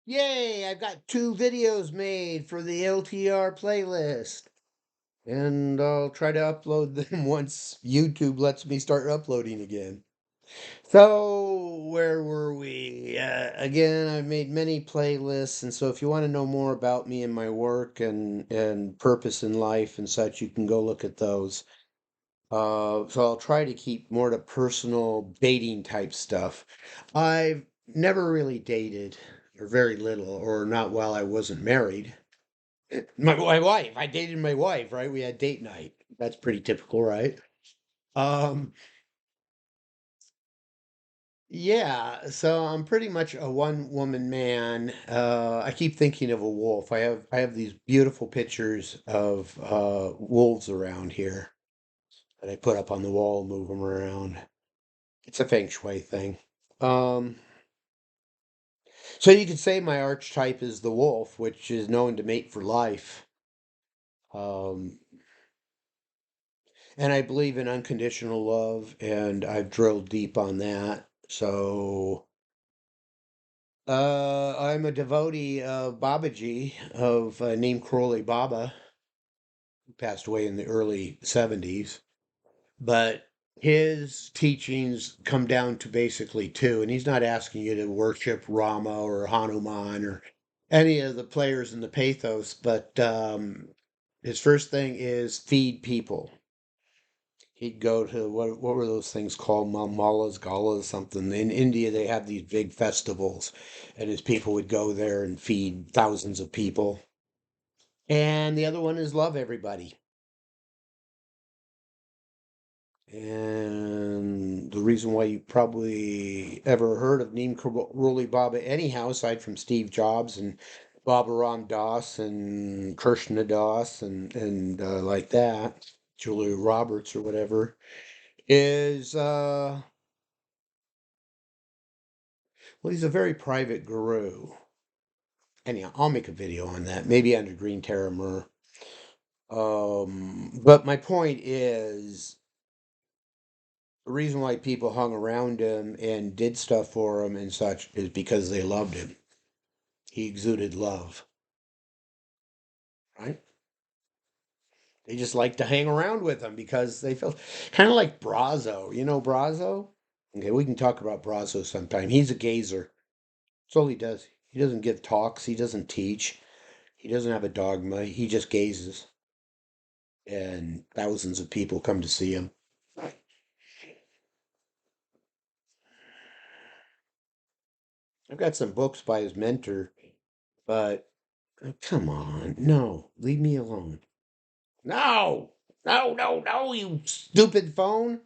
Yay! I've got 2 videos made for the LTR playlist, and I'll try to upload them once YouTube lets me start uploading again. So, where were we? Again, I've made many playlists, and so if you want to know more about me and my work and purpose in life and such, you can go look at those. So I'll try to keep more to personal dating type stuff. I've never really dated, or very little, or not while I wasn't married. My wife, I dated my wife, right? We had date night. That's pretty typical, right? Um, yeah, so I'm pretty much a one woman man. I keep thinking of a wolf. I have these beautiful pictures of wolves around here that I put up on the wall and move them around. It's a feng shui thing. Um, so you could say my archetype is the wolf, which is known to mate for life. Um, and I believe in unconditional love, and I've drilled deep on that. So, I'm a devotee of Babaji, of Neem Karoli Baba, who passed away in the early 70s. But his teachings come down to basically two, and he's not asking you to worship Rama or Hanuman or any of the players in the pathos, but his first thing is feed people. He'd go to what were those things called? Malas, galas, something. In India, they have these big festivals, and his people would go there and feed thousands of people. And the other one is love everybody. And the reason why you probably ever heard of Neem Karoli Baba anyhow, aside from Steve Jobs and Baba Ram Das and Krishna Das and like that, Julia Roberts or whatever, is well, he's a very private guru. Anyhow, I'll make a video on that, maybe under Green Terror Myrrh. But my point is the reason why people hung around him and did stuff for him and such is because they loved him. He exuded love, right? They just liked to hang around with him because they felt kind of like Brazo. You know Brazo? Okay, we can talk about Brazo sometime. He's a gazer. That's all he does. He doesn't give talks. He doesn't teach. He doesn't have a dogma. He just gazes. And thousands of people come to see him. I've got some books by his mentor, but come on. No, leave me alone. No! No, no, no, you stupid phone!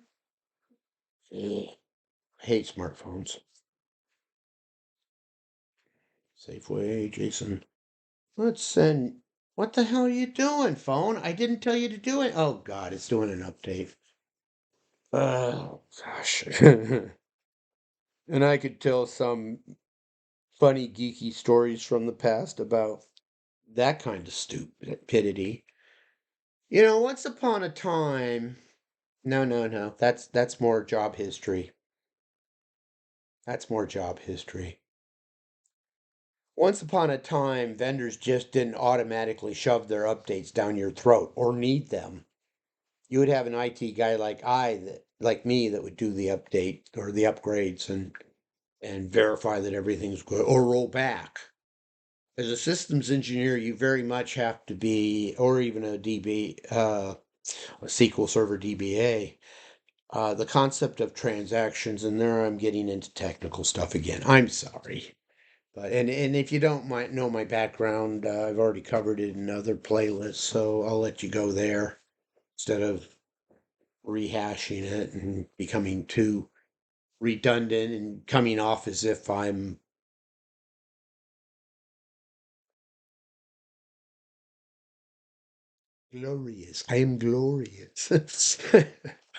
Ugh, I hate smartphones. Safeway, Jason. Let's send. What the hell are you doing, phone? I didn't tell you to do it. Oh, God, it's doing an update. Oh, gosh. And I could tell some funny, geeky stories from the past about that kind of stupidity. You know, once upon a time. No, no, no. That's more job history. That's more job history. Once upon a time, vendors just didn't automatically shove their updates down your throat or need them. You would have an IT guy like me that would do the update or the upgrades and verify that everything's good or roll back. As a systems engineer, you very much have to be, or even a DB, a SQL Server DBA, the concept of transactions, and there I'm getting into technical stuff again. I'm sorry. But and if you don't know my background, I've already covered it in other playlists, so I'll let you go there instead of rehashing it and becoming too redundant and coming off as if I'm glorious. I am glorious. I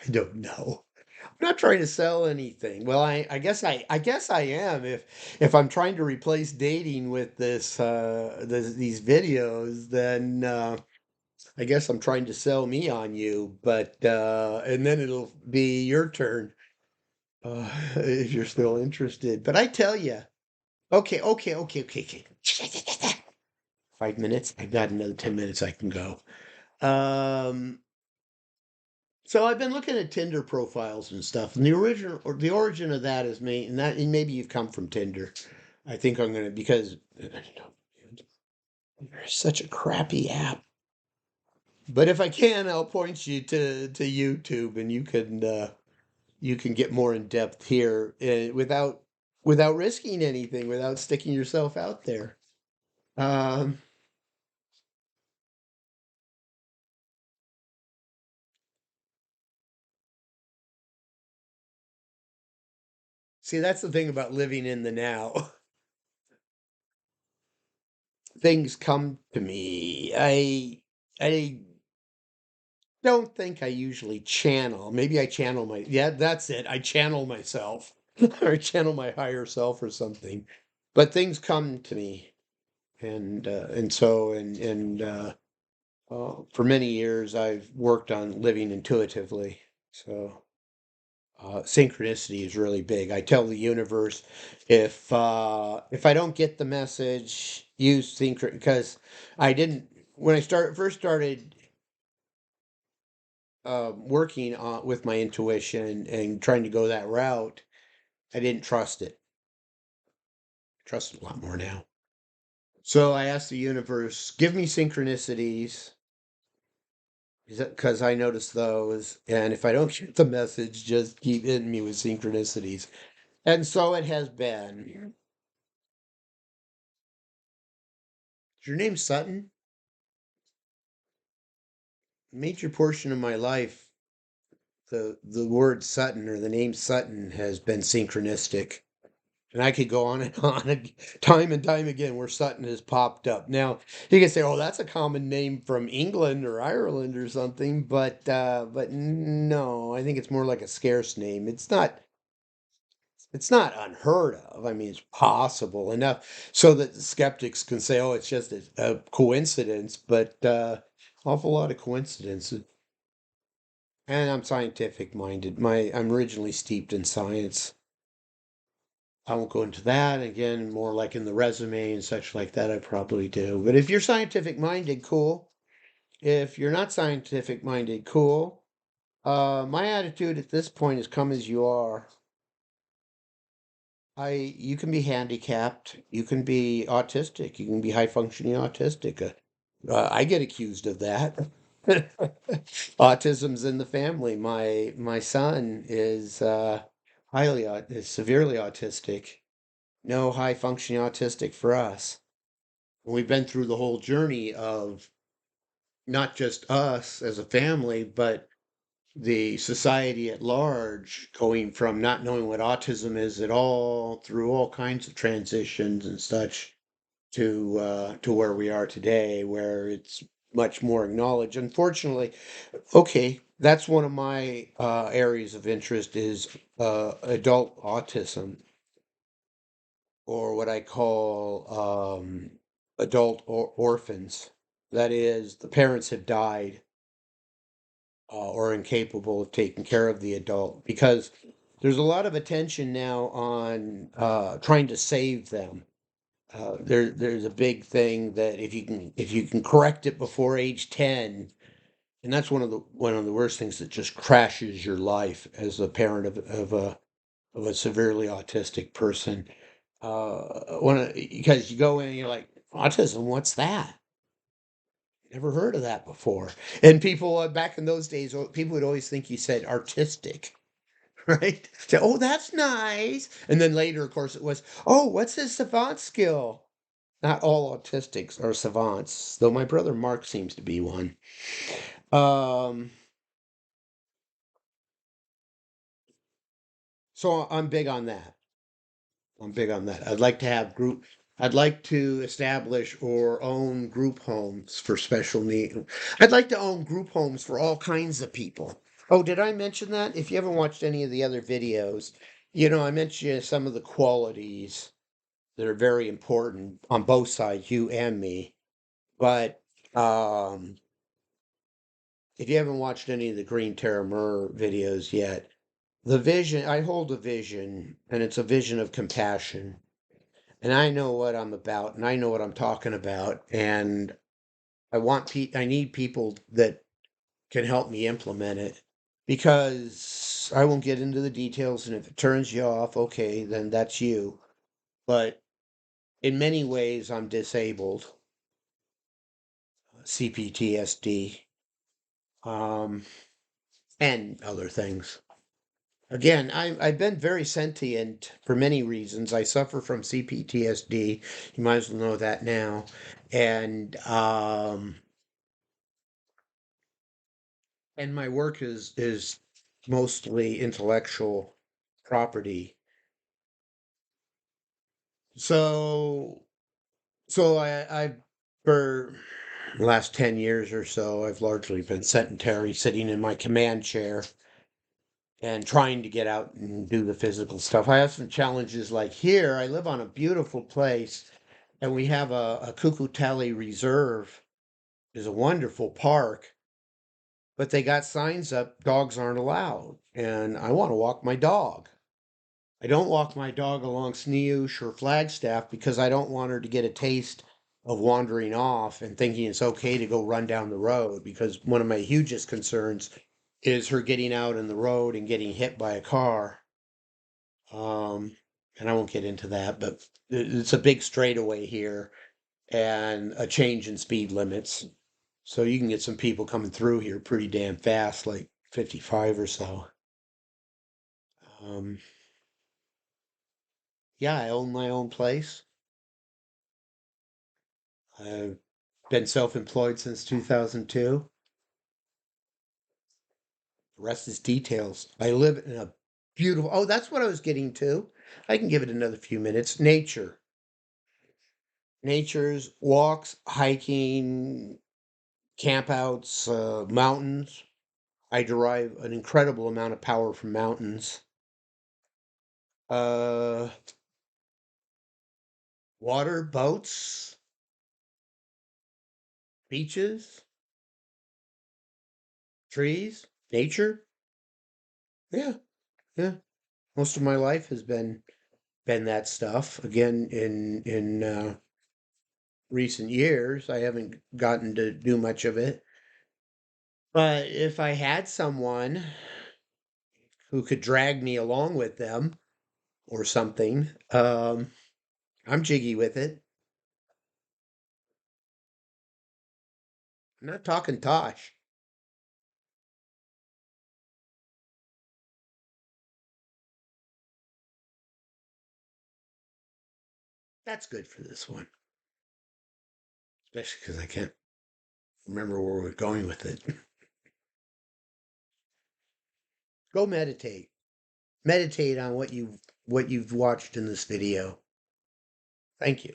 don't know. I'm not trying to sell anything. Well, I guess I am if I'm trying to replace dating with these videos, then I guess I'm trying to sell me on you, but and then it'll be your turn if you're still interested. But I tell you, Okay. 5 minutes. I've got another 10 minutes I can go. Um, so I've been looking at Tinder profiles and stuff, and the origin of that is me, and maybe you've come from Tinder. I think I'm gonna because there's such a crappy app. But if I can, I'll point you to YouTube, and you can get more in depth here without risking anything, without sticking yourself out there. Um, See, that's the thing about living in the now. Things come to me. I don't think I usually channel. Maybe I channel yeah, that's it. I channel myself or channel my higher self or something. But things come to me. And for many years I've worked on living intuitively. So synchronicity is really big. I tell the universe if I don't get the message, use synchron because I didn't when I first started working with my intuition and trying to go that route. I didn't trust it. I trust it a lot more now. So I asked the universe, give me synchronicities because I noticed those, and if I don't get the message, just keep hitting me with synchronicities. And so it has been. Is your name Sutton? Major portion of my life, the word Sutton or the name Sutton has been synchronistic. And I could go on and on time and time again where Sutton has popped up. Now, you can say, "Oh, that's a common name from England or Ireland or something," but no, I think it's more like a scarce name. It's not unheard of. I mean, it's possible enough so that the skeptics can say, "Oh, it's just a coincidence," but awful lot of coincidences. And I'm scientific minded. I'm originally steeped in science. I won't go into that again, more like in the resume and such like that. I probably do. But if you're scientific minded, cool. If you're not scientific minded, cool. My attitude at this point is come as you are. You can be handicapped, you can be autistic, you can be high functioning autistic. I get accused of that. Autism's in the family. My son is is severely autistic. No high functioning autistic for us. We've been through the whole journey of not just us as a family, but the society at large, going from not knowing what autism is at all through all kinds of transitions and such to where we are today, where it's much more acknowledged. Unfortunately, okay, that's one of my areas of interest is adult autism, or what I call adult orphans. That is, the parents have died or incapable of taking care of the adult because there's a lot of attention now on trying to save them. There's a big thing that if you can correct it before age 10, and that's one of the worst things that just crashes your life as a parent of a severely autistic person. Because you go in and you're like, autism, what's that? Never heard of that before. And people back in those days, people would always think you said artistic, right? So, oh, that's nice. And then later, of course, it was, oh, what's his savant skill? Not all autistics are savants, though my brother Mark seems to be one. Um, so I'm big on that. I'm big on that. I'd like to establish or own group homes for special need. I'd like to own group homes for all kinds of people. Oh, did I mention that? If you haven't watched any of the other videos, I mentioned some of the qualities that are very important on both sides, you and me. But um, if you haven't watched any of the Green Terra Mer videos yet, I hold a vision, and it's a vision of compassion. and I know what I'm about, and I know what I'm talking about, and I need people that can help me implement it because I won't get into the details, and if it turns you off, okay, then that's you. But in many ways, I'm disabled, CPTSD, um, and other things. Again, I've been very sentient for many reasons. I suffer from CPTSD. You might as well know that now. And my work is mostly intellectual property. So I for the last 10 years or so, I've largely been sedentary, sitting in my command chair and trying to get out and do the physical stuff. I have some challenges like here. I live on a beautiful place and we have a Kukutali Reserve. Is a wonderful park, but they got signs up, dogs aren't allowed. And I want to walk my dog. I don't walk my dog along Sneeush or Flagstaff because I don't want her to get a taste of wandering off and thinking it's okay to go run down the road. Because one of my hugest concerns is her getting out in the road and getting hit by a car. Um, and I won't get into that, but it's a big straightaway here and a change in speed limits. So you can get some people coming through here pretty damn fast, like 55 or so. Um, yeah, I own my own place. I've been self-employed since 2002. The rest is details. I live in a beautiful, oh, that's what I was getting to. I can give it another few minutes. Nature. Nature's walks, hiking, campouts, mountains. I derive an incredible amount of power from mountains. Uh, water, boats, beaches, trees, nature. Yeah, yeah. Most of my life has been that stuff. Again, in recent years, I haven't gotten to do much of it. But if I had someone who could drag me along with them or something, I'm jiggy with it. I'm not talking Tosh. That's good for this one, especially because I can't remember where we're going with it. Go meditate. Meditate on what you've watched in this video. Thank you.